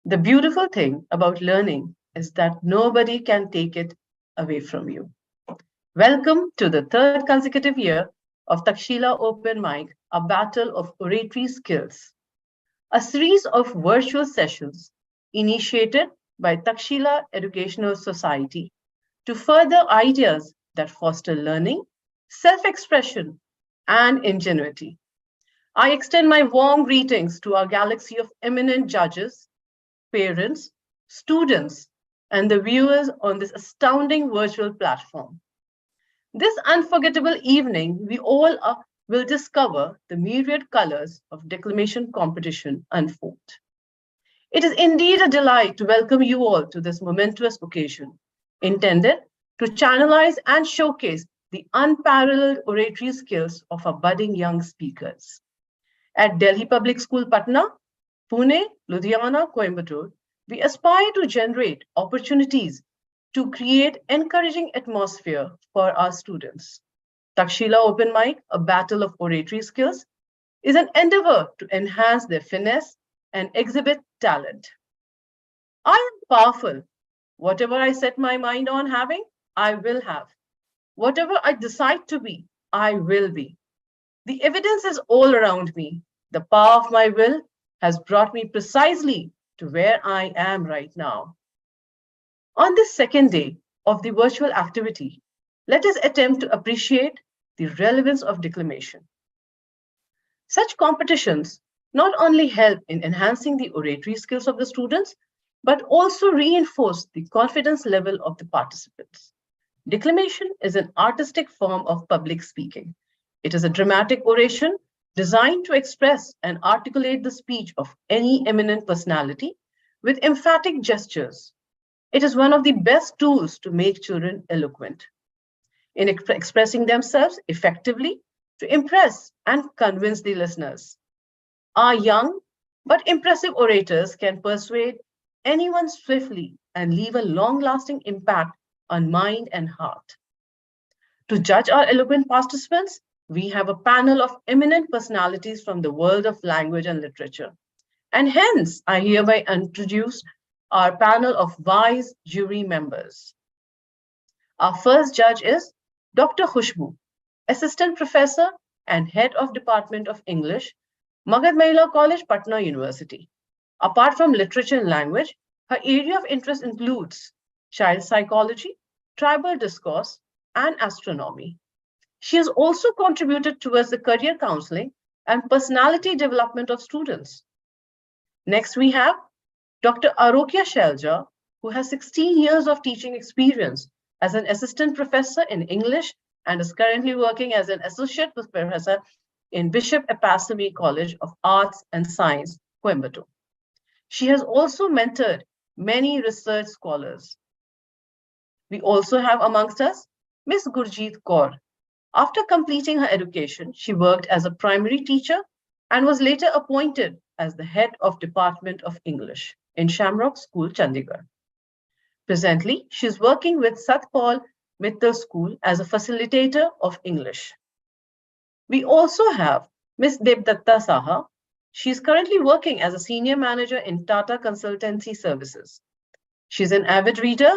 The beautiful thing about learning is that nobody can take it away from you. Welcome to the third consecutive year of Takshila Open Mic, a battle of oratory skills, a series of virtual sessions initiated by Takshila Educational Society to further ideas that foster learning, self expression, and ingenuity. I extend my warm greetings to our galaxy of eminent judges, parents, students, and the viewers on this astounding virtual platform. This unforgettable evening, will discover the myriad colors of declamation competition unfold. It is indeed a delight to welcome you all to this momentous occasion, intended to channelize and showcase the unparalleled oratory skills of our budding young speakers. At Delhi Public School, Patna, Pune, Ludhiana, Coimbatore, we aspire to generate opportunities to create encouraging atmosphere for our students. Takshila Open Mic, a battle of oratory skills, is an endeavor to enhance their finesse and exhibit talent. I am powerful. Whatever I set my mind on having, I will have. Whatever I decide to be, I will be. The evidence is all around me. The power of my will has brought me precisely to where I am right now. On this second day of the virtual activity, let us attempt to appreciate the relevance of declamation. Such competitions not only help in enhancing the oratory skills of the students, but also reinforce the confidence level of the participants. Declamation is an artistic form of public speaking. It is a dramatic oration designed to express and articulate the speech of any eminent personality with emphatic gestures. It is one of the best tools to make children eloquent in expressing themselves effectively to impress and convince the listeners. Our young but impressive orators can persuade anyone swiftly and leave a long-lasting impact on mind and heart. To judge our eloquent participants, we have a panel of eminent personalities from the world of language and literature. And hence, I hereby introduce our panel of wise jury members. Our first judge is Dr. Khushbu, Assistant Professor and Head of Department of English, Magad Mahila College, Patna University. Apart from literature and language, her area of interest includes child psychology, tribal discourse, and astronomy. She has also contributed towards the career counseling and personality development of students. Next, we have Dr. Arokya Shelja, who has 16 years of teaching experience as an assistant professor in English and is currently working as an associate professor in Bishop Apasami College of Arts and Science, Coimbatore. She has also mentored many research scholars. We also have amongst us Ms. Gurjeet Kaur. After completing her education, she worked as a primary teacher and was later appointed as the head of Department of English in Shamrock School, Chandigarh. Presently, she is working with Satpal Mittal School as a facilitator of English. We also have Ms. Devdatta Saha. She is currently working as a senior manager in Tata Consultancy Services. She's an avid reader,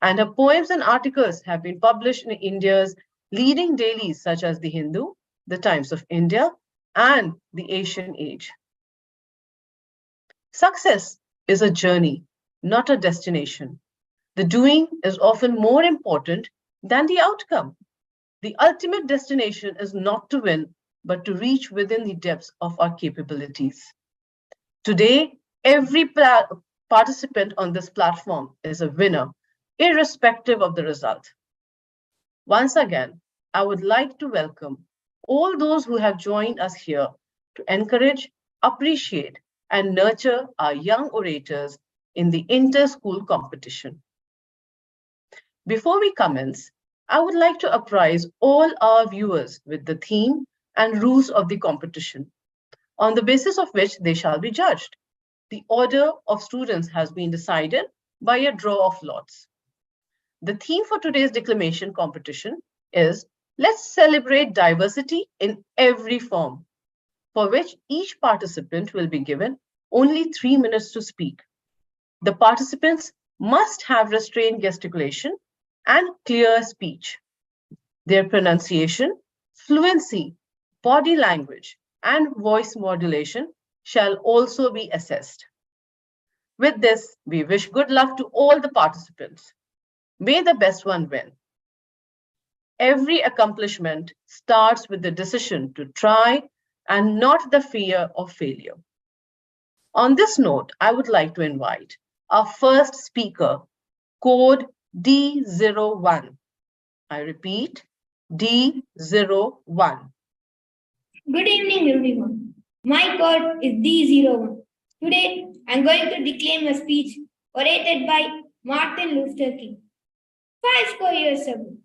and her poems and articles have been published in India's leading dailies such as The Hindu, The Times of India, and The Asian Age. Success is a journey, not a destination. The doing is often more important than the outcome. The ultimate destination is not to win, but to reach within the depths of our capabilities. Today, every participant on this platform is a winner, irrespective of the result. Once again, I would like to welcome all those who have joined us here to encourage, appreciate, and nurture our young orators in the inter-school competition. Before we commence, I would like to apprise all our viewers with the theme and rules of the competition, on the basis of which they shall be judged. The order of students has been decided by a draw of lots. The theme for today's declamation competition is Let's Celebrate Diversity in Every Form, for which each participant will be given only 3 minutes to speak. The participants must have restrained gesticulation and clear speech. Their pronunciation, fluency, body language, and voice modulation shall also be assessed. With this, we wish good luck to all the participants. May the best one win. Every accomplishment starts with the decision to try and not the fear of failure. On this note, I would like to invite our first speaker, code D01. I repeat, D01. Good evening, everyone. My code is D01. Today, I'm going to declaim a speech orated by Martin Luther King. 5 years ago,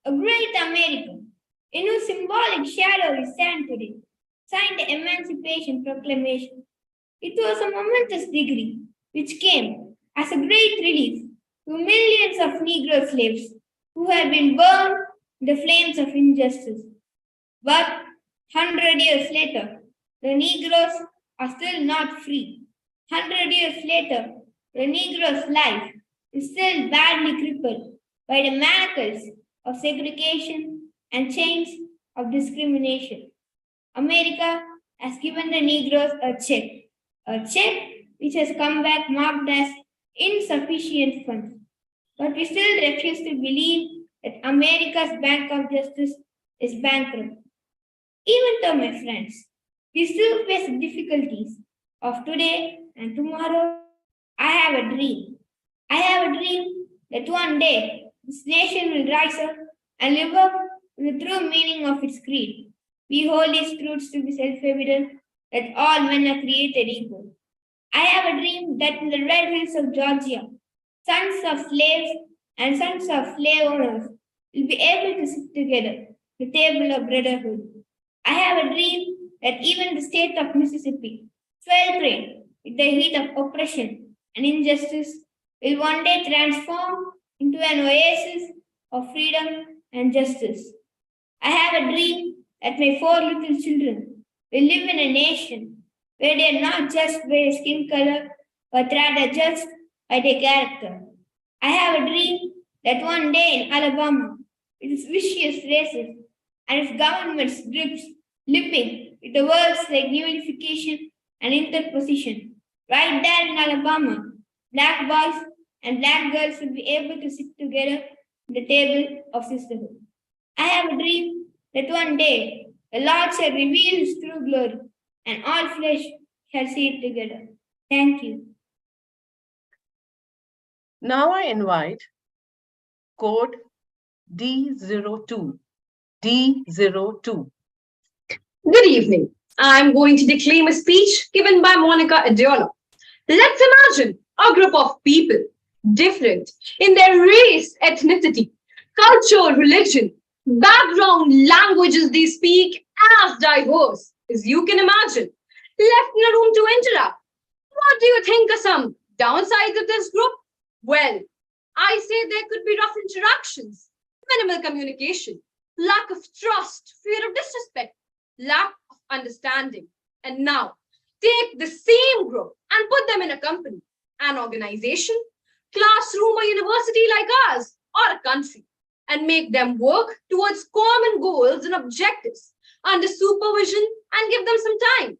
a great American, in whose symbolic shadow we stand today, signed the Emancipation Proclamation. It was a momentous degree which came as a great relief to millions of Negro slaves who had been burned in the flames of injustice. But 100 years later, the Negroes are still not free. 100 years later, the Negro's life is still badly crippled by the manacles of segregation and chains of discrimination. America has given the Negroes a check which has come back marked as insufficient funds. But we still refuse to believe that America's Bank of Justice is bankrupt. Even though, my friends, we still face the difficulties of today and tomorrow, I have a dream. I have a dream that one day this nation will rise up and live up to the true meaning of its creed. We hold these truths to be self-evident that all men are created equal. I have a dream that in the red hills of Georgia, sons of slaves and sons of slave owners will be able to sit together at the table of brotherhood. I have a dream that even the state of Mississippi, sweltering with the heat of oppression and injustice, will one day transform into an oasis of freedom and justice. I have a dream that my 4 little children will live in a nation where they are not judged by their skin color, but rather judged by their character. I have a dream that one day in Alabama, with its vicious races and its government's grips lipping with the words like nullification and interposition, right there in Alabama, black boys and black girls will be able to sit together at the table of sisterhood. I have a dream that one day the Lord shall reveal his true glory and all flesh shall see it together. Thank you. Now I invite code D02. D02. Good evening. I'm going to declaim a speech given by Monica Adiola. Let's imagine a group of people, different in their race, ethnicity, culture, religion, background, languages they speak, as diverse as you can imagine, left in a room to interact. What do you think are some downsides of this group? Well, I say there could be rough interactions, minimal communication, lack of trust, fear of disrespect, lack of understanding. And now, take the same group and put them in a company, an organization, classroom or university like ours, or a country, and make them work towards common goals and objectives under supervision and give them some time.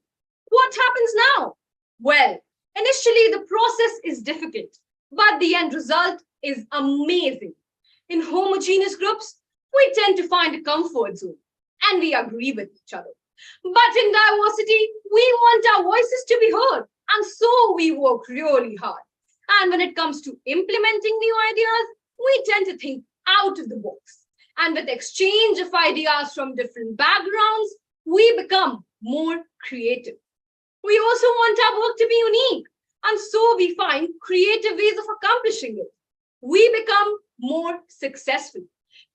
What happens now? Well, initially the process is difficult, but the end result is amazing. In homogeneous groups, we tend to find a comfort zone and we agree with each other. But in diversity, we want our voices to be heard, and so we work really hard. And when it comes to implementing new ideas, we tend to think out of the box. And with exchange of ideas from different backgrounds, we become more creative. We also want our work to be unique, and so we find creative ways of accomplishing it. We become more successful.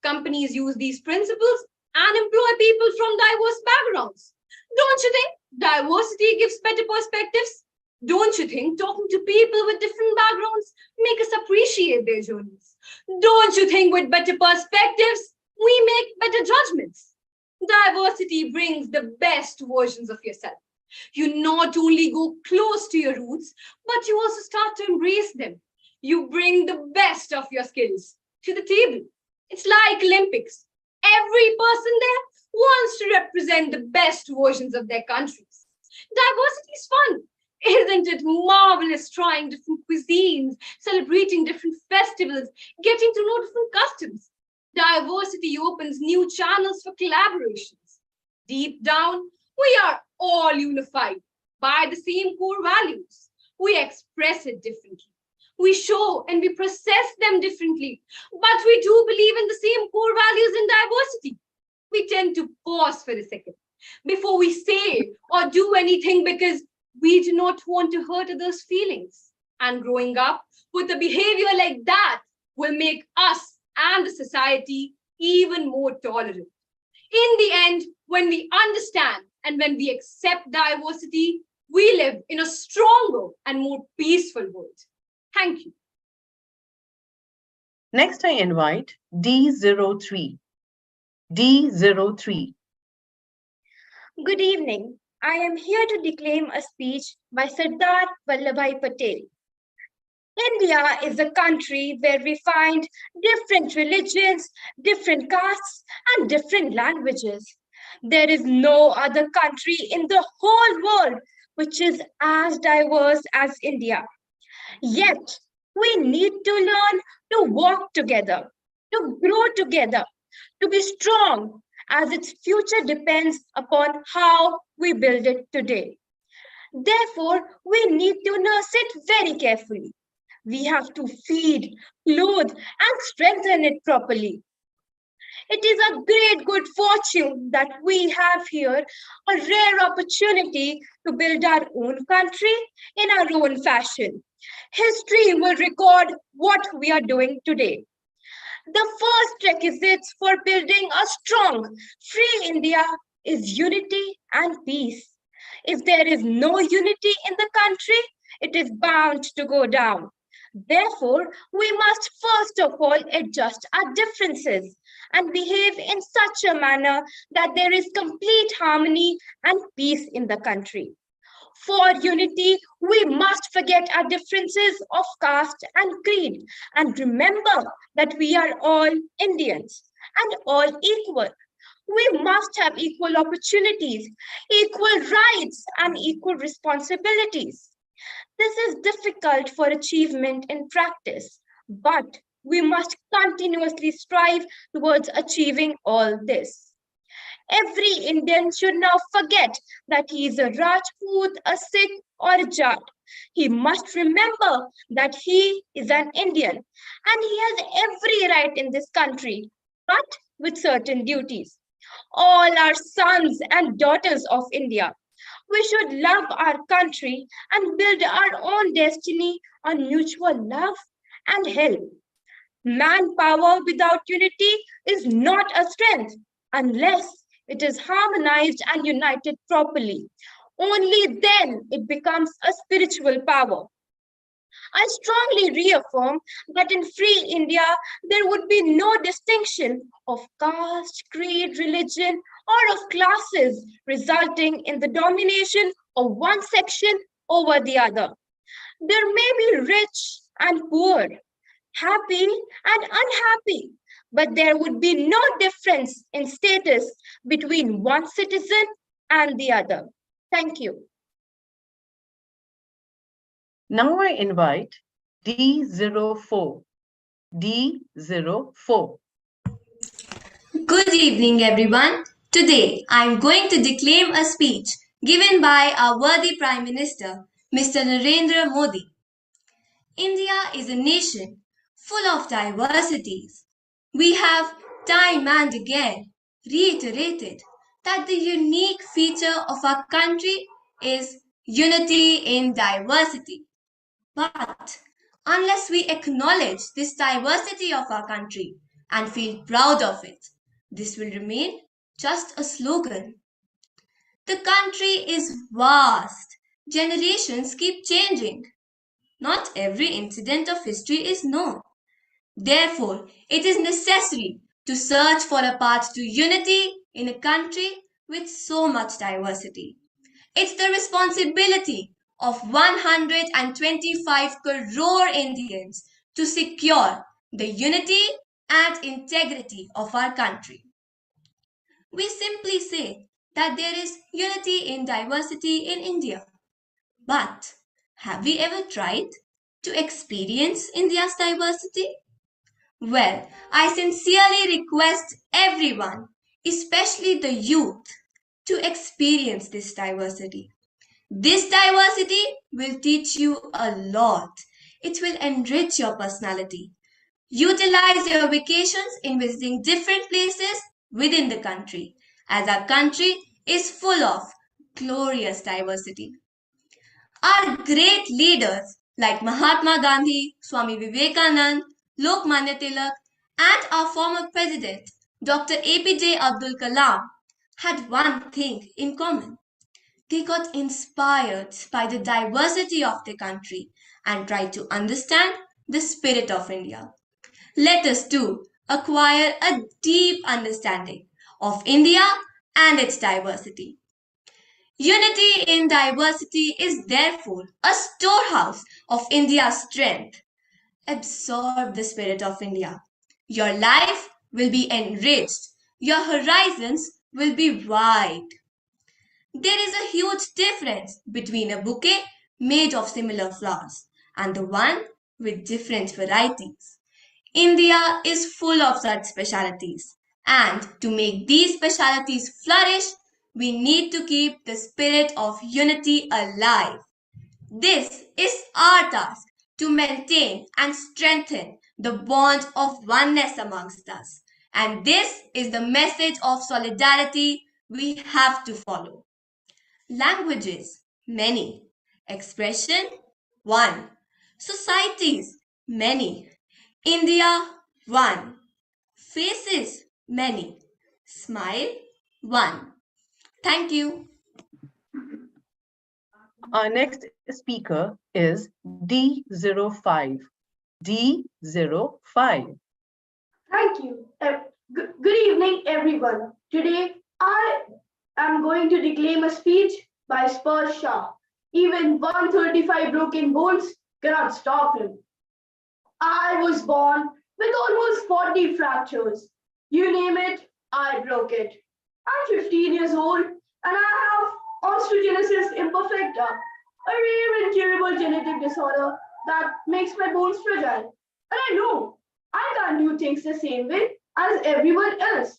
Companies use these principles and employ people from diverse backgrounds. Don't you think diversity gives better perspectives? Don't you think talking to people with different backgrounds make us appreciate their journeys? Don't you think with better perspectives, we make better judgments? Diversity brings the best versions of yourself. You not only go close to your roots, but you also start to embrace them. You bring the best of your skills to the table. It's like Olympics. Every person there wants to represent the best versions of their countries. Diversity is fun. Isn't it marvelous trying different cuisines, celebrating different festivals, getting to know different customs? Diversity opens new channels for collaborations. Deep down, we are all unified by the same core values. We express it differently. We show and we process them differently, but we do believe in the same core values in diversity. We tend to pause for a second before we say or do anything because we do not want to hurt others' feelings. And growing up with a behavior like that will make us and the society even more tolerant. In the end, when we understand and when we accept diversity, we live in a stronger and more peaceful world. Thank you. Next, I invite D03. D03. Good evening. I am here to declaim a speech by Sardar Vallabhbhai Patel. India is a country where we find different religions, different castes, and different languages. There is no other country in the whole world which is as diverse as India. Yet, we need to learn to walk together, to grow together, to be strong, as its future depends upon how we build it today. Therefore, we need to nurse it very carefully. We have to feed, clothe, and strengthen it properly. It is a great good fortune that we have here a rare opportunity to build our own country in our own fashion. History will record what we are doing today. The first requisites for building a strong, free India is unity and peace. If there is no unity in the country, it is bound to go down. Therefore, we must first of all adjust our differences and behave in such a manner that there is complete harmony and peace in the country. For unity, we must forget our differences of caste and creed and remember that we are all Indians and all equal. We must have equal opportunities, equal rights, and equal responsibilities. This is difficult for achievement in practice, but we must continuously strive towards achieving all this. Every Indian should now forget that he is a Rajput, a Sikh, or a Jat. He must remember that he is an Indian and he has every right in this country, but with certain duties. All our sons and daughters of India, we should love our country and build our own destiny on mutual love and help. Manpower without unity is not a strength unless it is harmonized and united properly. Only then it becomes a spiritual power. I strongly reaffirm that in free India, there would be no distinction of caste, creed, religion, or of classes, resulting in the domination of one section over the other. There may be rich and poor, happy and unhappy, but there would be no difference in status between one citizen and the other. Thank you. Now I invite D04. D04. Good evening, everyone. Today, I am going to declaim a speech given by our worthy Prime Minister, Mr. Narendra Modi. India is a nation full of diversities. We have time and again reiterated that the unique feature of our country is unity in diversity. But unless we acknowledge this diversity of our country and feel proud of it, this will remain just a slogan. The country is vast. Generations keep changing. Not every incident of history is known. Therefore, it is necessary to search for a path to unity in a country with so much diversity. It's the responsibility of 125 crore Indians to secure the unity and integrity of our country. We simply say that there is unity in diversity in India. But have we ever tried to experience India's diversity? Well, I sincerely request everyone, especially the youth, to experience this diversity. This diversity will teach you a lot. It will enrich your personality. Utilize your vacations in visiting different places within the country, as our country is full of glorious diversity. Our great leaders like Mahatma Gandhi, Swami Vivekanand, Lokmanya Tilak, and our former president, Dr. APJ Abdul Kalam, had one thing in common. They got inspired by the diversity of the country and tried to understand the spirit of India. Let us too acquire a deep understanding of India and its diversity. Unity in diversity is therefore a storehouse of India's strength. Absorb the spirit of India. Your life will be enriched. Your horizons will be wide. There is a huge difference between a bouquet made of similar flowers and the one with different varieties. India is full of such specialities, and to make these specialities flourish, we need to keep the spirit of unity alive. This is our task to maintain and strengthen the bond of oneness amongst us. And this is the message of solidarity we have to follow. Languages, many. Expression, one. Societies, many. India, one. Faces, many. Smile, one. Thank you. Our next speaker is D05. D05. Thank you. Good evening, everyone. Today, I am going to declaim a speech by Spur Shah. Even 135 broken bones cannot stop him. I was born with almost 40 fractures. You name it, I broke it. I'm 15 years old and I have osteogenesis imperfecta, a rare incurable genetic disorder that makes my bones fragile. And I know I can't do things the same way as everyone else.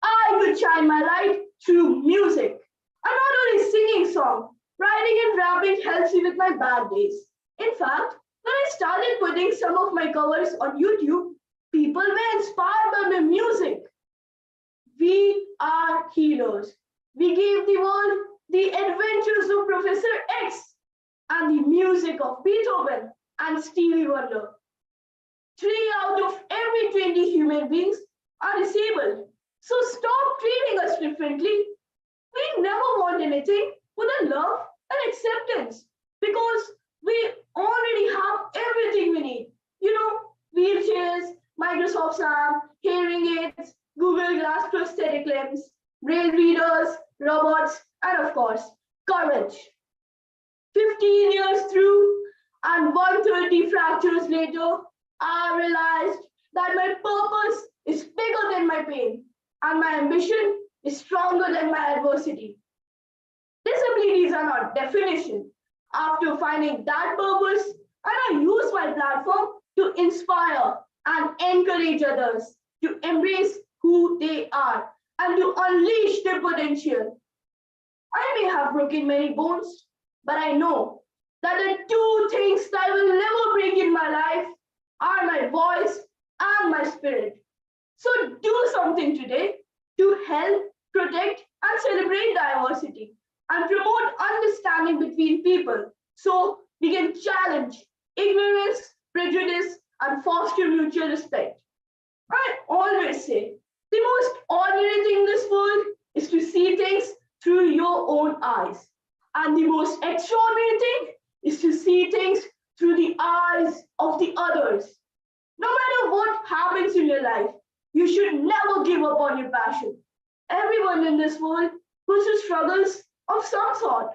I could shine my light through music. I'm not only singing songs, writing and rapping helps me with my bad days. In fact, when I started putting some of my covers on YouTube, people were inspired by my music. We are healers. We gave the world the adventures of Professor X and the music of Beethoven and Stevie Wonder. 3 out of every 20 human beings are disabled. So stop treating us differently. We never want anything but the love and acceptance because we already have everything we need. You know, wheelchairs, Microsoft SAM, hearing aids, Google Glass prosthetic limbs, braille readers, robots, and of course, courage. 15 years through and 130 fractures later, I realized that my purpose is bigger than my pain and my ambition is stronger than my adversity. Disabilities are not definition. After finding that purpose, and I use my platform to inspire and encourage others to embrace who they are and to unleash their potential. I may have broken many bones, but I know that the two things that will never break in my life are my voice and my spirit. So do something today to help, protect, and celebrate diversity and promote understanding between people so we can challenge ignorance, prejudice, and foster mutual respect. I always say the most ordinary thing in this world is to see things through your own eyes. And the most extraordinary thing is to see things through the eyes of the others. No matter what happens in your life, you should never give up on your passion. Everyone in this world who struggles of some sort.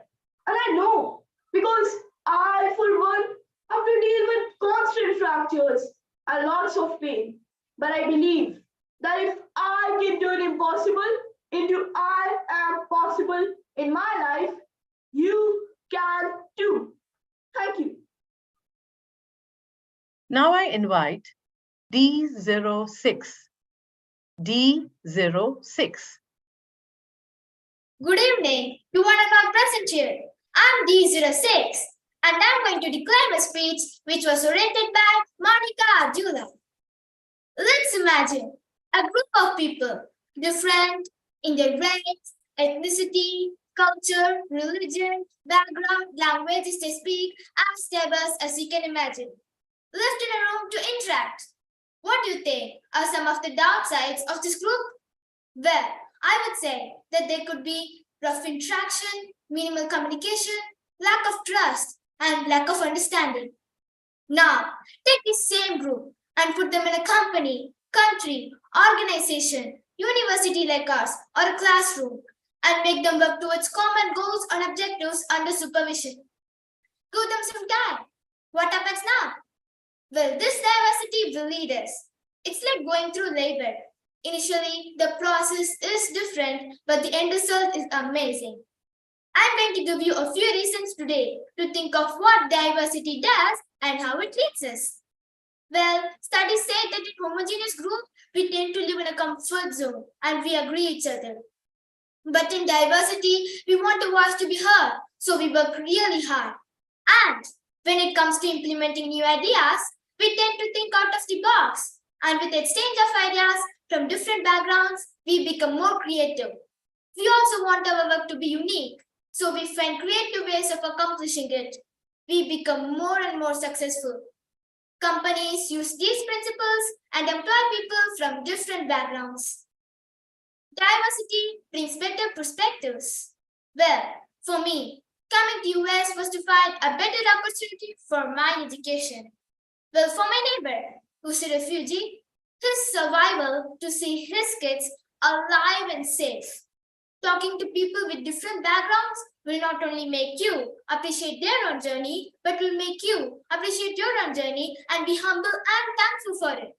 And I know because I, for one, have to deal with constant fractures and lots of pain. But I believe that if I can do the impossible into I am possible in my life, you can too. Thank you. Now I invite D06. D06. Good evening. You want to come present here? I'm D06 and I'm going to declare a speech which was oriented by Monica Ardula. Let's imagine a group of people, different in their race, ethnicity, culture, religion, background, languages they speak, as diverse as you can imagine, left in a room to interact. What do you think are some of the downsides of this group? Well, I would say that there could be rough interaction, minimal communication, lack of trust, and lack of understanding. Now, take this same group and put them in a company, country, organization, university like us, or a classroom, and make them work towards common goals and objectives under supervision. Give them some time. What happens now? Well, this diversity will lead us. It's like going through labor. Initially, the process is different, but the end result is amazing. I'm going to give you a few reasons today to think of what diversity does and how it leads us. Well, studies say that in homogeneous group, we tend to live in a comfort zone and we agree each other. But in diversity, we want a voice to be heard, so we work really hard. And when it comes to implementing new ideas, we tend to think out of the box. And with exchange of ideas from different backgrounds, we become more creative. We also want our work to be unique, so we find creative ways of accomplishing it. We become more and more successful. Companies use these principles and employ people from different backgrounds. Diversity brings better perspectives. Well, for me, coming to US was to find a better opportunity for my education. Well, for my neighbor, who's a refugee, his survival to see his kids alive and safe. Talking to people with different backgrounds will not only make you appreciate their own journey, but will make you appreciate your own journey and be humble and thankful for it.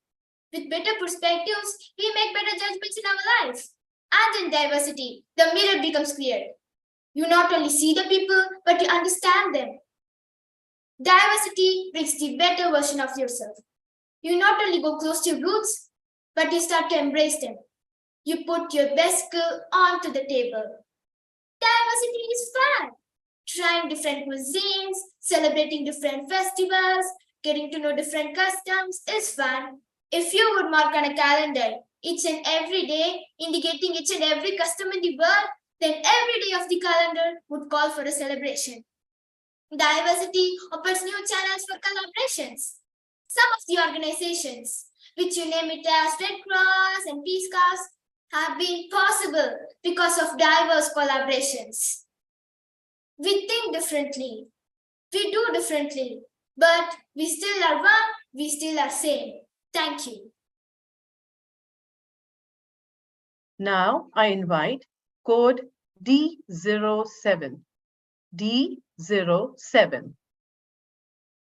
With better perspectives, we make better judgments in our lives. And in diversity, the mirror becomes clear. You not only see the people, but you understand them. Diversity brings the better version of yourself. You not only go close to your roots, but you start to embrace them. You put your best skill onto the table. Diversity is fun. Trying different cuisines, celebrating different festivals, getting to know different customs is fun. If you would mark on a calendar each and every day, indicating each and every custom in the world, then every day of the calendar would call for a celebration. Diversity opens new channels for collaborations. Some of the organizations, which you name it as Red Cross and Peace Corps, have been possible because of diverse collaborations. We think differently, we do differently, but we still are one, we still are same. Thank you. Now I invite code D07. D07.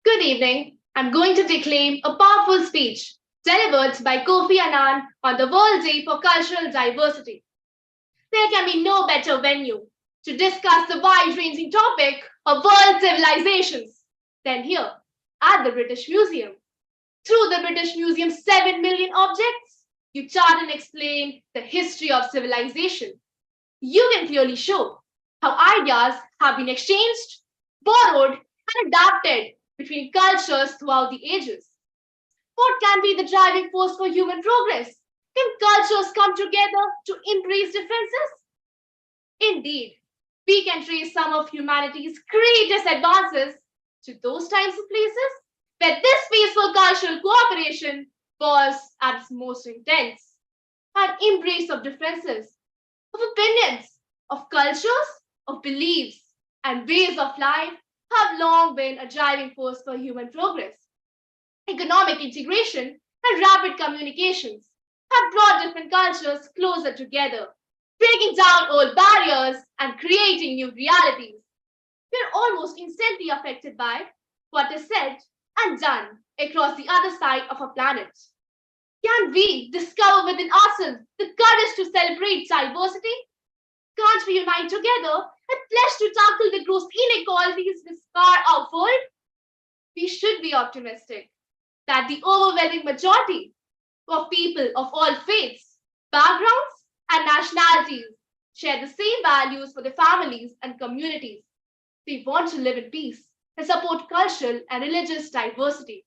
Good evening. I'm going to declaim a powerful speech delivered by Kofi Annan on the World Day for Cultural Diversity. There can be no better venue to discuss the wide-ranging topic of world civilizations than here at the British Museum. Through the British Museum's 7 million objects, you chart and explain the history of civilization. You can clearly show how ideas have been exchanged, borrowed, and adapted between cultures throughout the ages. What can be the driving force for human progress? Can cultures come together to embrace differences? Indeed, we can trace some of humanity's greatest advances to those times and places where this peaceful cultural cooperation was at its most intense. An embrace of differences, of opinions, of cultures, of beliefs, and ways of life have long been a driving force for human progress. Economic integration and rapid communications have brought different cultures closer together. breaking down old barriers and creating new realities. We are almost instantly affected by what is said and done across the other side of our planet. Can we discover within ourselves the courage to celebrate diversity? Can't we unite together and pledge to tackle the gross inequalities that scar our world? We should be optimistic that the overwhelming majority of people of all faiths, backgrounds, and nationalities share the same values for their families and communities. We want to live in peace and support cultural and religious diversity.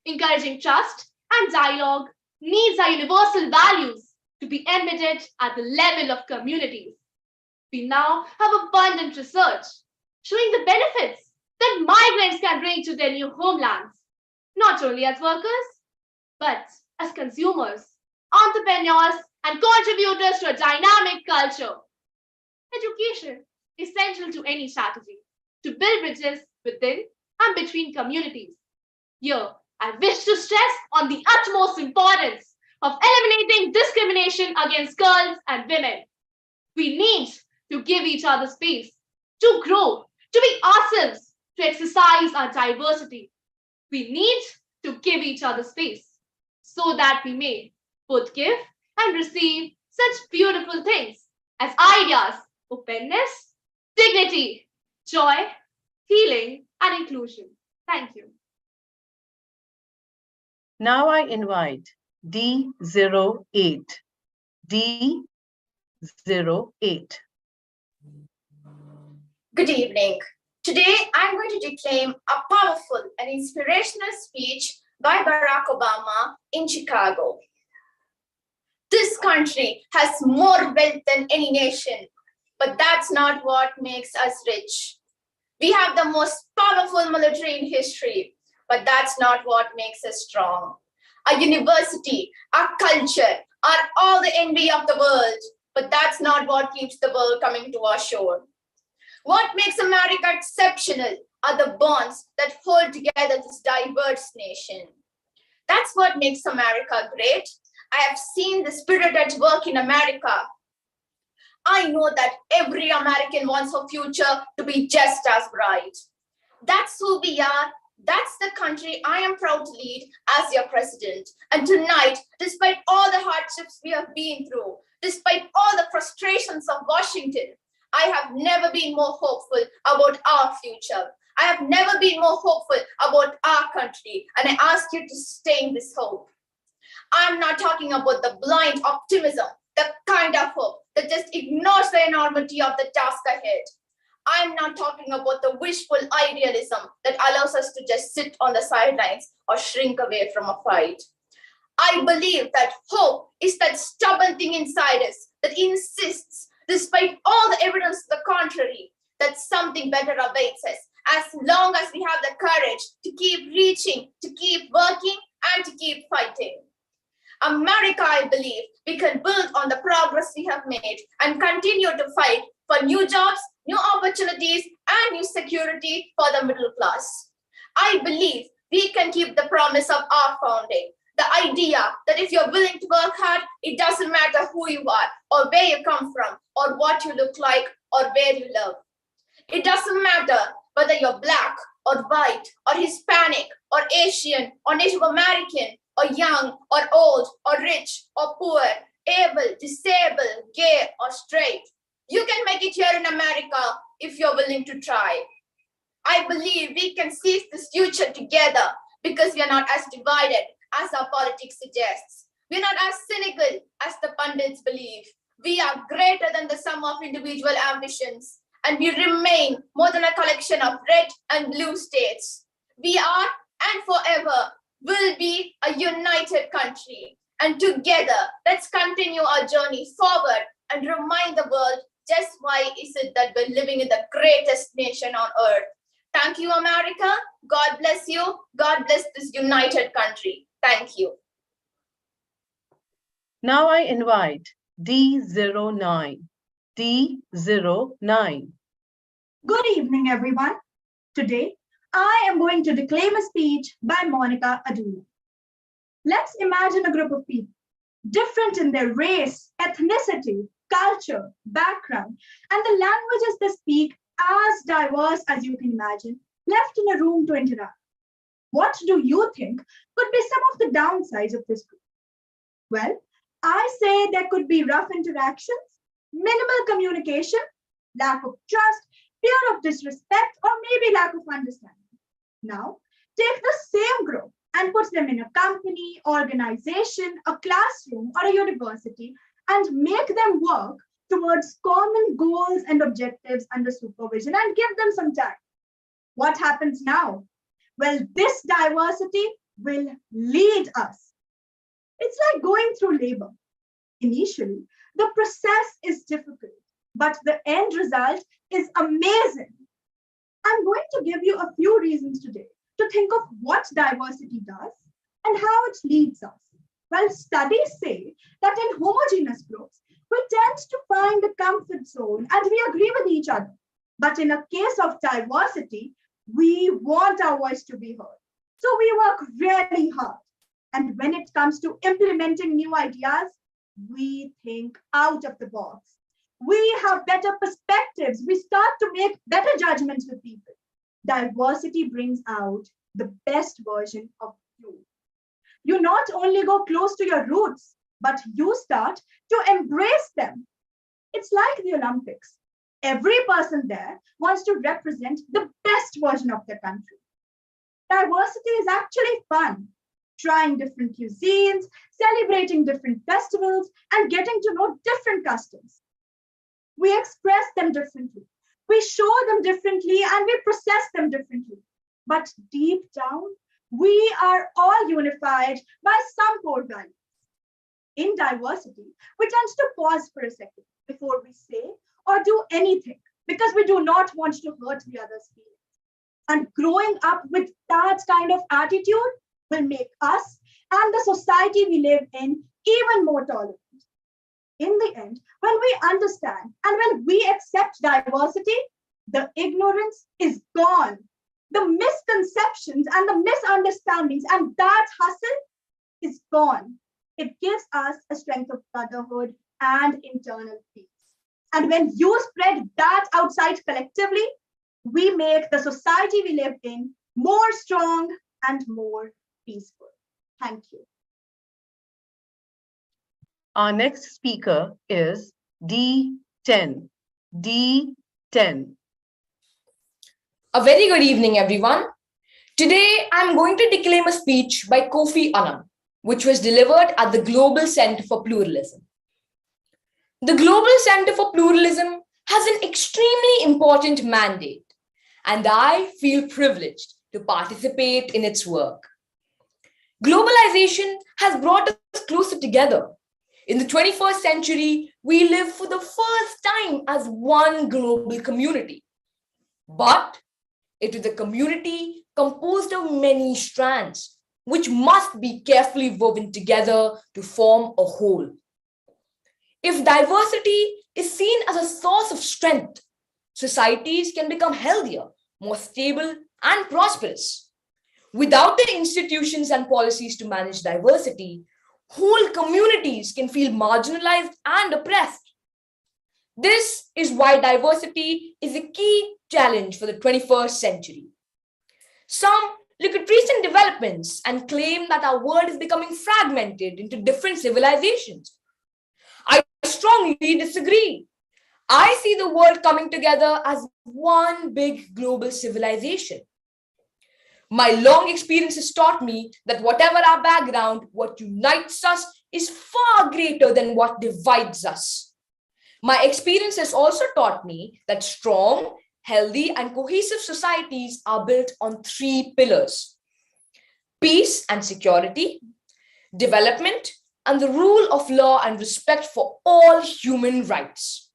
Encouraging trust and dialogue needs our universal values to be embedded at the level of communities. We now have abundant research showing the benefits that migrants can bring to their new homelands, not only as workers, but as consumers, entrepreneurs, and contributors to a dynamic culture. Education is central to any strategy to build bridges within and between communities. Here, I wish to stress on the utmost importance of eliminating discrimination against girls and women. We need to give each other space to grow, to be ourselves, to exercise our diversity. We need to give each other space so that we may both give and receive such beautiful things as ideas, openness, dignity, joy, healing, and inclusion. Thank you. Now I invite D08. D08. Good evening. Today, I'm going to declaim a powerful and inspirational speech by Barack Obama in Chicago. This country has more wealth than any nation, but that's not what makes us rich. We have the most powerful military in history, but that's not what makes us strong. Our university, our culture are all the envy of the world, but that's not what keeps the world coming to our shore. What makes America exceptional are the bonds that hold together this diverse nation. That's what makes America great. I have seen the spirit at work in America. I know that every American wants her future to be just as bright. That's who we are. That's the country I am proud to lead as your president. And tonight, despite all the hardships we have been through, despite all the frustrations of Washington, I have never been more hopeful about our future. I have never been more hopeful about our country, and I ask you to sustain this hope. I'm not talking about the blind optimism, the kind of hope that just ignores the enormity of the task ahead. I'm not talking about the wishful idealism that allows us to just sit on the sidelines or shrink away from a fight. I believe that hope is that stubborn thing inside us that insists, despite all the evidence to the contrary, that something better awaits us, as long as we have the courage to keep reaching, to keep working, and to keep fighting. America, I believe, we can build on the progress we have made and continue to fight for new jobs, new opportunities, and new security for the middle class. I believe we can keep the promise of our founding, the idea that if you're willing to work hard, it doesn't matter who you are, or where you come from, or what you look like, or where you live. It doesn't matter whether you're Black, or white, or Hispanic, or Asian, or Native American, or young, or old, or rich, or poor, able, disabled, gay, or straight. You can make it here in America if you're willing to try. I believe we can seize this future together because we are not as divided as our politics suggests. We're not as cynical as the pundits believe. We are greater than the sum of individual ambitions, and we remain more than a collection of red and blue states. We are, and forever, will be a united country. And together, let's continue our journey forward and remind the world just why is it that we're living in the greatest nation on earth. Thank you, America. God bless you. God bless this united country. Thank you. Now I invite D09. D09. Good evening, everyone. Today, I am going to declaim a speech by Monica Aduna. Let's imagine a group of people, different in their race, ethnicity, culture, background, and the languages they speak, as diverse as you can imagine, left in a room to interact. What do you think could be some of the downsides of this group? Well, I say there could be rough interactions, minimal communication, lack of trust, fear of disrespect, or maybe lack of understanding. Now, take the same group and put them in a company, organization, a classroom, or a university and make them work towards common goals and objectives under supervision and give them some time. What happens now? Well, this diversity will lead us. It's like going through labor. Initially, the process is difficult, but the end result is amazing. I'm going to give you a few reasons today to think of what diversity does and how it leads us. Well, studies say that in homogeneous groups, we tend to find a comfort zone and we agree with each other. But in a case of diversity, we want our voice to be heard. So we work really hard. And when it comes to implementing new ideas, we think out of the box. We have better perspectives. We start to make better judgments with people. Diversity brings out the best version of you. You not only go close to your roots, but you start to embrace them. It's like the Olympics. Every person there wants to represent the best version of their country. Diversity is actually fun. Trying different cuisines, celebrating different festivals, and getting to know different customs. We express them differently. We show them differently and we process them differently. But deep down, we are all unified by some core values. In diversity, we tend to pause for a second before we say or do anything because we do not want to hurt the other's feelings. And growing up with that kind of attitude will make us and the society we live in even more tolerant. In the end, when we understand and when we accept diversity, the ignorance is gone. The misconceptions and the misunderstandings and that hustle is gone. It gives us a strength of brotherhood and internal peace. And when you spread that outside collectively, we make the society we live in more strong and more peaceful. Thank you. Our next speaker is D10. D10. A very good evening, everyone. Today, I'm going to declaim a speech by Kofi Annan, which was delivered at the Global Center for Pluralism. The Global Center for Pluralism has an extremely important mandate, and I feel privileged to participate in its work. Globalization has brought us closer together. In the 21st century, we live for the first time as one global community. But it is a community composed of many strands, which must be carefully woven together to form a whole. If diversity is seen as a source of strength, societies can become healthier, more stable, and prosperous. Without the institutions and policies to manage diversity, whole communities can feel marginalized and oppressed. This is why diversity is a key challenge for the 21st century. Some look at recent developments and claim that our world is becoming fragmented into different civilizations. I strongly disagree. I see the world coming together as one big global civilization. My long experience has taught me that whatever our background, what unites us is far greater than what divides us. My experience has also taught me that strong, healthy, and cohesive societies are built on 3 pillars: peace and security, development, and the rule of law and respect for all human rights.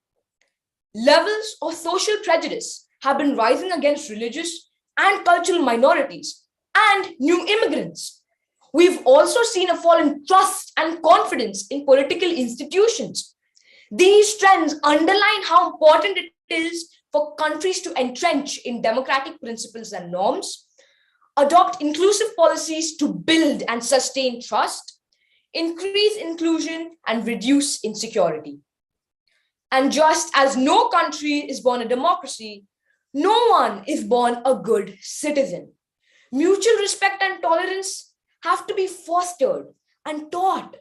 Levels of social prejudice have been rising against religious and cultural minorities and new immigrants. We've also seen a fall in trust and confidence in political institutions. These trends underline how important it is for countries to entrench in democratic principles and norms, adopt inclusive policies to build and sustain trust, increase inclusion, and reduce insecurity. And just as no country is born a democracy, no one is born a good citizen. Mutual respect and tolerance have to be fostered and taught.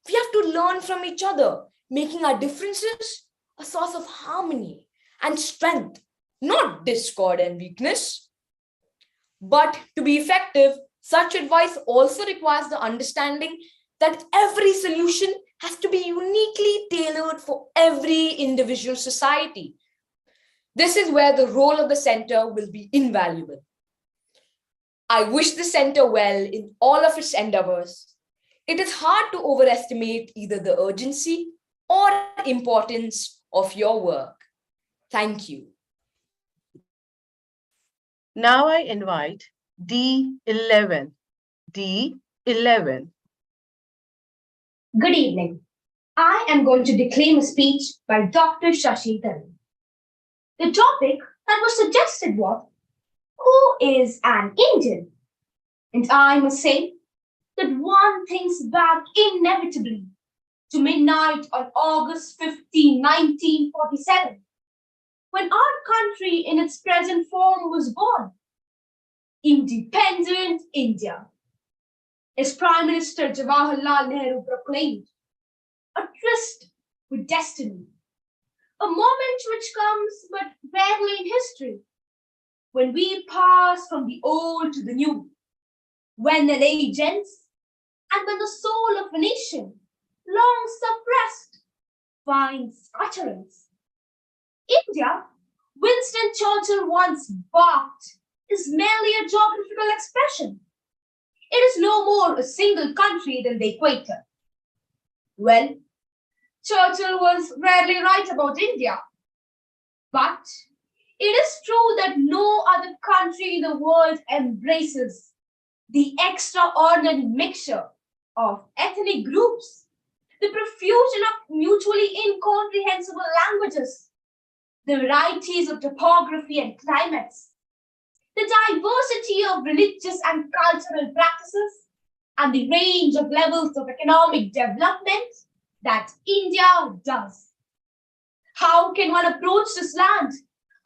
We have to learn from each other, making our differences a source of harmony and strength, not discord and weakness. But to be effective, such advice also requires the understanding that every solution has to be uniquely tailored for every individual society. This is where the role of the center will be invaluable. I wish the center well in all of its endeavors. It is hard to overestimate either the urgency or importance of your work. Thank you. Now I invite D11. D11. Good evening. I am going to declaim a speech by Dr. Shashi Tharoor. The topic that was suggested was, who is an Indian? And I must say that one thinks back inevitably to midnight on August 15, 1947, when our country in its present form was born. Independent India, as Prime Minister Jawaharlal Nehru proclaimed, a tryst with destiny, a moment which comes but rarely in history, when we pass from the old to the new, when an age ends, and when the soul of a nation, long suppressed, finds utterance. India, Winston Churchill once barked, is merely a geographical expression. It is no more a single country than the equator. Well, Churchill was rarely right about India. But it is true that no other country in the world embraces the extraordinary mixture of ethnic groups, the profusion of mutually incomprehensible languages, the varieties of topography and climates, the diversity of religious and cultural practices, and the range of levels of economic development that India does. How can one approach this land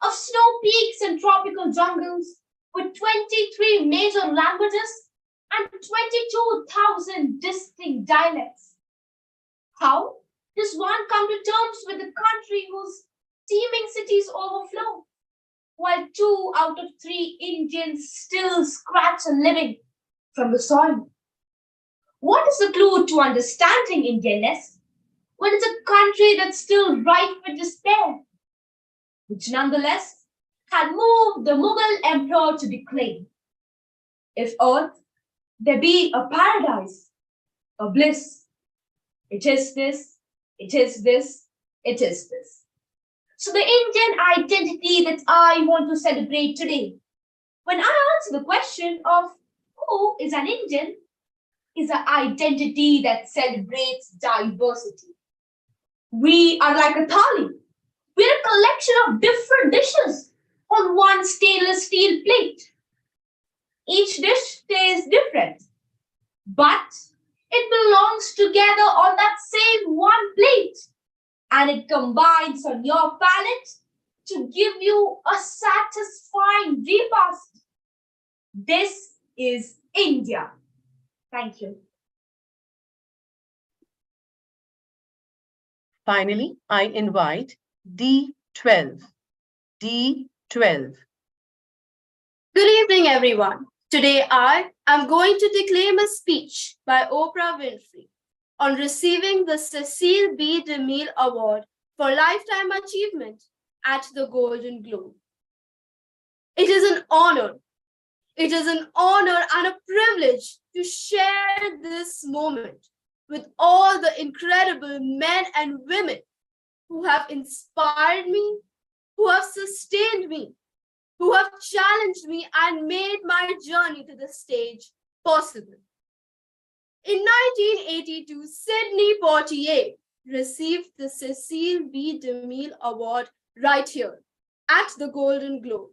of snow peaks and tropical jungles with 23 major languages and 22,000 distinct dialects? How does one come to terms with a country whose teeming cities overflow, while 2 out of 3 Indians still scratch a living from the soil? What is the clue to understanding Indianness when it's a country that's still rife with despair, which nonetheless had moved the Mughal emperor to declaim, if earth there be a paradise, a bliss, it is this, it is this, it is this. So the Indian identity that I want to celebrate today, when I answer the question of who is an Indian, is an identity that celebrates diversity. We are like a thali. We're a collection of different dishes on one stainless steel plate. Each dish tastes different, but it belongs together on that same one plate, and it combines on your palate to give you a satisfying repast. This is India. Thank you. Finally, I invite D12. D12. Good evening, everyone. Today I am going to declaim a speech by Oprah Winfrey on receiving the Cecil B. DeMille Award for Lifetime Achievement at the Golden Globe. It is an honor. It is an honor and a privilege to share this moment with all the incredible men and women who have inspired me, who have sustained me, who have challenged me and made my journey to the stage possible. In 1982, Sidney Poitier received the Cecil B. DeMille Award right here at the Golden Globe.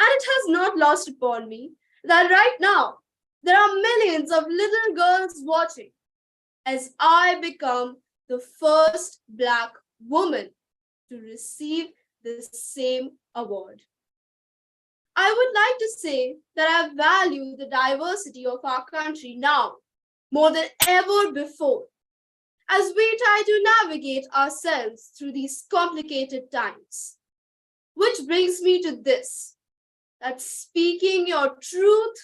And it has not lost upon me that right now there are millions of little girls watching as I become the first Black woman to receive the same award. I would like to say that I value the diversity of our country now more than ever before, as we try to navigate ourselves through these complicated times. Which brings me to this, that speaking your truth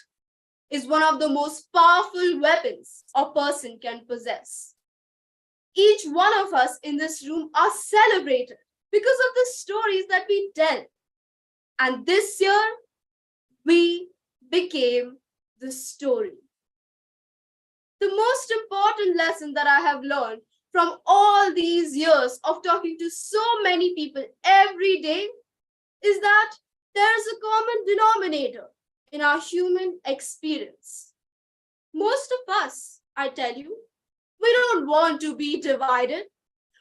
is one of the most powerful weapons a person can possess. Each one of us in this room are celebrated because of the stories that we tell. And this year, we became the story. The most important lesson that I have learned from all these years of talking to so many people every day is that there is a common denominator in our human experience. Most of us, I tell you, we don't want to be divided.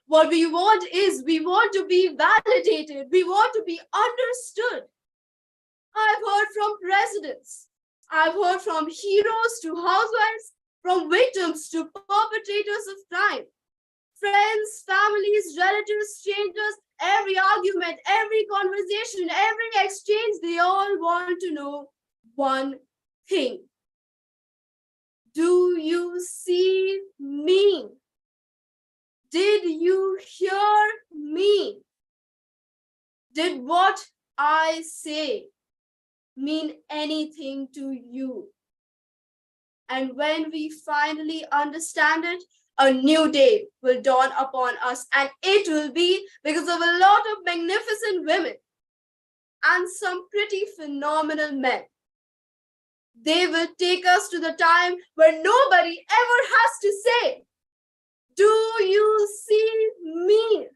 What we want is we want to be validated. We want to be understood. I've heard from presidents. I've heard from heroes to housewives, from victims to perpetrators of crime. Friends, families, relatives, strangers, every argument, every conversation, every exchange, they all want to know one thing. Do you see me? Did you hear me? Did what I say mean anything to you? And when we finally understand it, a new day will dawn upon us, and it will be because of a lot of magnificent women and some pretty phenomenal men. They will take us to the time where nobody ever has to say, "Do you see me?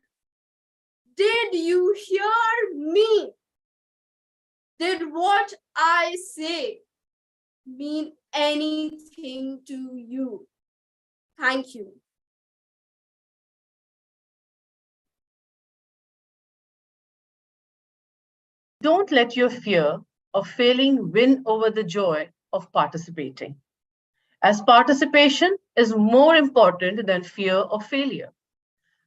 Did you hear me? Did what I say mean anything to you?" Thank you. Don't let your fear of failing win over the joy of participating, as participation is more important than fear of failure.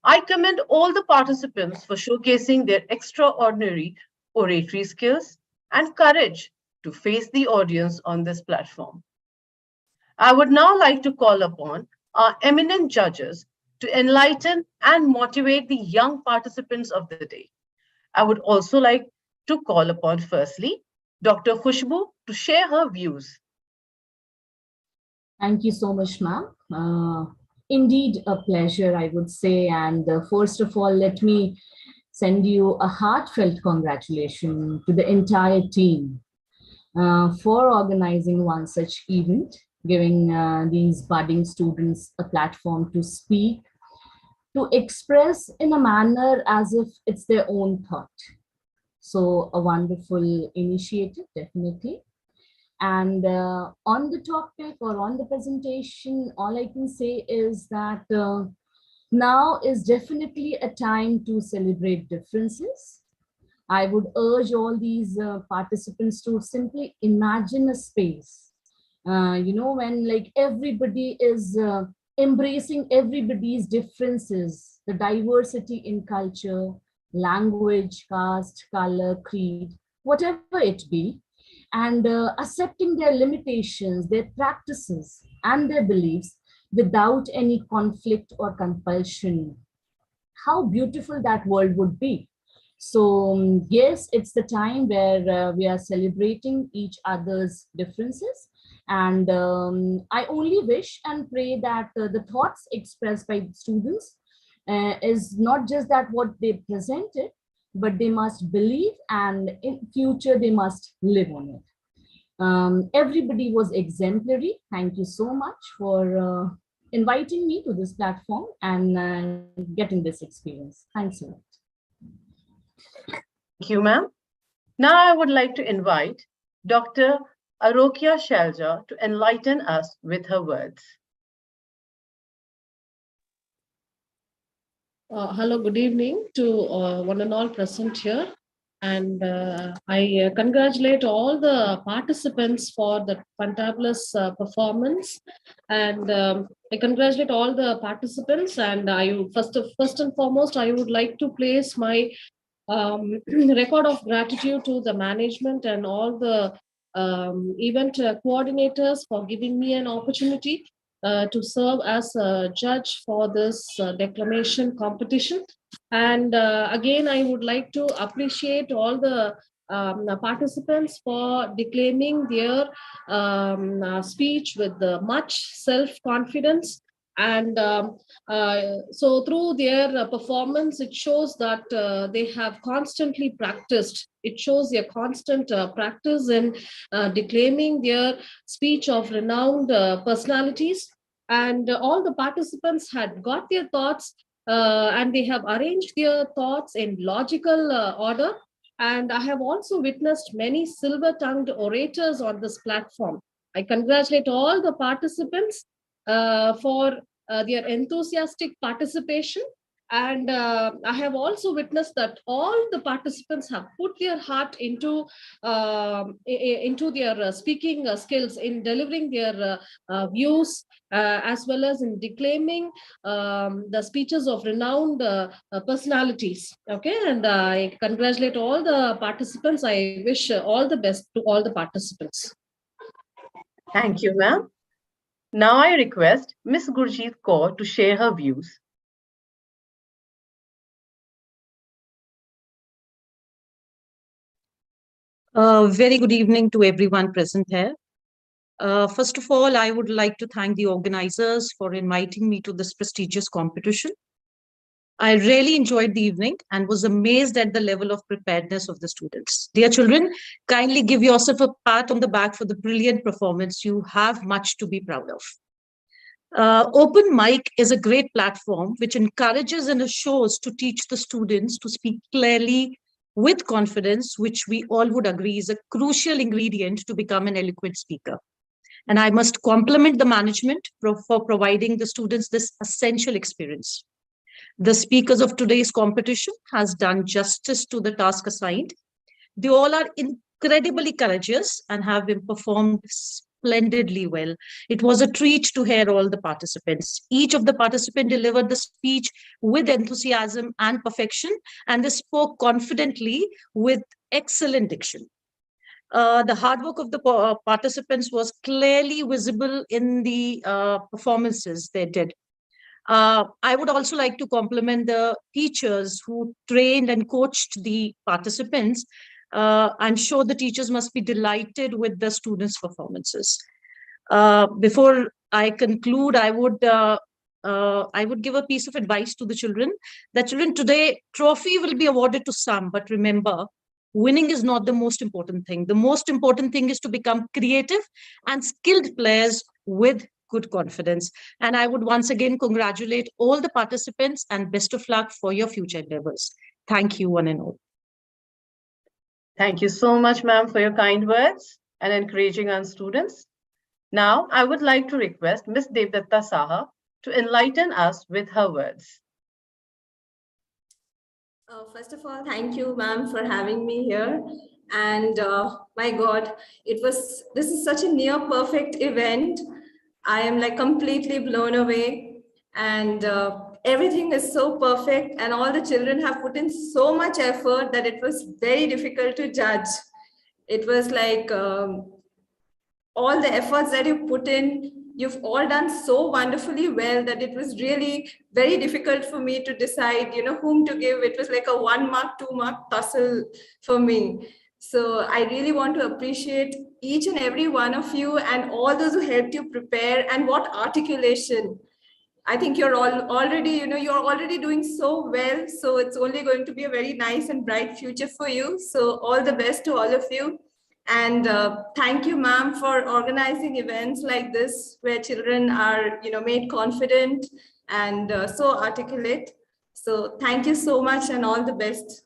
I commend all the participants for showcasing their extraordinary oratory skills and courage to face the audience on this platform. I would now like to call upon our eminent judges to enlighten and motivate the young participants of the day. I would also like to call upon, firstly, Dr. Khushbu to share her views. Thank you so much, ma'am. Indeed, a pleasure, I would say. And first of all, let me send you a heartfelt congratulations to the entire team for organizing one such event, giving these budding students a platform to speak, to express in a manner as if it's their own thought. So a wonderful initiative, definitely. And on the topic or on the presentation, all I can say is that now is definitely a time to celebrate differences. I would urge all these participants to simply imagine a space, when like everybody is embracing everybody's differences, the diversity in culture, language, caste, color, creed, whatever it be, and accepting their limitations, their practices, and their beliefs without any conflict or compulsion. How beautiful that world would be. So yes, it's the time where we are celebrating each other's differences. And I only wish and pray that the thoughts expressed by students is not just that what they presented, but they must believe, and in future they must live on it. Everybody was exemplary. Thank you so much for inviting me to this platform and getting this experience. Thanks a lot. Thank you, ma'am. Now I would like to invite Dr. Arokia Shalja to enlighten us with her words. Hello, good evening to one and all present here. And I congratulate all the participants for the fantabulous performance. And I congratulate all the participants, and first and foremost, I would like to place my record of gratitude to the management and all the event coordinators for giving me an opportunity to serve as a judge for this declamation competition. And again, I would like to appreciate all the participants for declaiming their speech with much self-confidence. And so through their performance, it shows that they have constantly practiced. It shows their constant practice in declaiming their speech of renowned personalities. And all the participants had got their thoughts and they have arranged their thoughts in logical order. And I have also witnessed many silver-tongued orators on this platform. I congratulate all the participants for their enthusiastic participation. And I have also witnessed that all the participants have put their heart into their speaking skills, in delivering their views, as well as in declaiming the speeches of renowned personalities. Okay, and I congratulate all the participants. I wish all the best to all the participants. Thank you, ma'am. Now I request Ms. Gurjeet Kaur to share her views. Very good evening to everyone present here. First of all, I would like to thank the organizers for inviting me to this prestigious competition. I really enjoyed the evening and was amazed at the level of preparedness of the students. Dear children, kindly give yourself a pat on the back for the brilliant performance. You have much to be proud of. Open mic is a great platform which encourages and assures to teach the students to speak clearly with confidence, which we all would agree is a crucial ingredient to become an eloquent speaker. And I must compliment the management for providing the students this essential experience. The speakers of today's competition has done justice to the task assigned. They all are incredibly courageous and have been performed splendidly well. It was a treat to hear all the participants. Each of the participants delivered the speech with enthusiasm and perfection, and they spoke confidently with excellent diction. The hard work of the participants was clearly visible in the performances they did. I would also like to compliment the teachers who trained and coached the participants. I'm sure the teachers must be delighted with the students' performances. Before I conclude, I would give a piece of advice to the children. The children, today, trophy will be awarded to some, but remember, winning is not the most important thing. The most important thing is to become creative and skilled players with good confidence. And I would once again congratulate all the participants and best of luck for your future endeavors. Thank you, one and all. Thank you so much, ma'am, for your kind words and encouraging our students. Now, I would like to request Ms. Devdatta Saha to enlighten us with her words. First of all, thank you, ma'am, for having me here. And my God, this is such a near perfect event. I am like completely blown away, and everything is so perfect, and all the children have put in so much effort that it was very difficult to judge. It was like all the efforts that you put in, you've all done so wonderfully well that it was really very difficult for me to decide, whom to give. It was like a 1 mark, 2 mark tussle for me. So I really want to appreciate each and every one of you and all those who helped you prepare, and what articulation. I think you're already doing so well. So it's only going to be a very nice and bright future for you. So all the best to all of you. And thank you, ma'am, for organizing events like this where children are, made confident and so articulate. So thank you so much and all the best.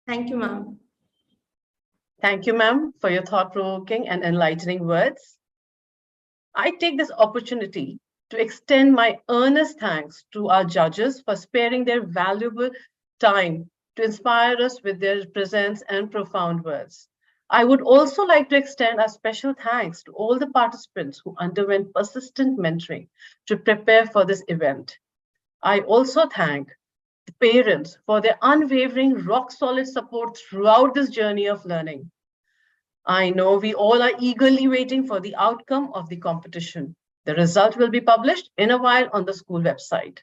Thank you, ma'am. Thank you, ma'am, for your thought-provoking and enlightening words. I take this opportunity to extend my earnest thanks to our judges for sparing their valuable time to inspire us with their presence and profound words. I would also like to extend a special thanks to all the participants who underwent persistent mentoring to prepare for this event. I also thank the parents for their unwavering, rock-solid support throughout this journey of learning. I know we all are eagerly waiting for the outcome of the competition. The result will be published in a while on the school website.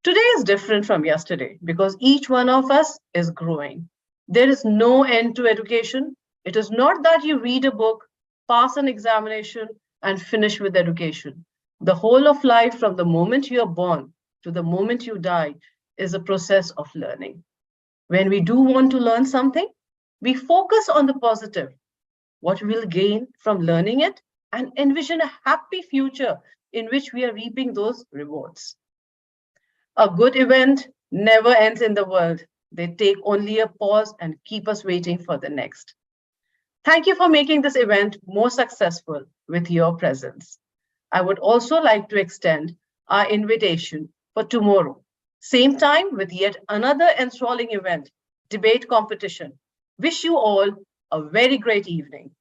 Today is different from yesterday because each one of us is growing. There is no end to education. It is not that you read a book, pass an examination, and finish with education. The whole of life, from the moment you are born to the moment you die, is a process of learning. When we do want to learn something, we focus on the positive, what we'll gain from learning it, and envision a happy future in which we are reaping those rewards. A good event never ends in the world. They take only a pause and keep us waiting for the next. Thank you for making this event more successful with your presence. I would also like to extend our invitation for tomorrow, same time with yet another enthralling event, debate competition. Wish you all a very great evening.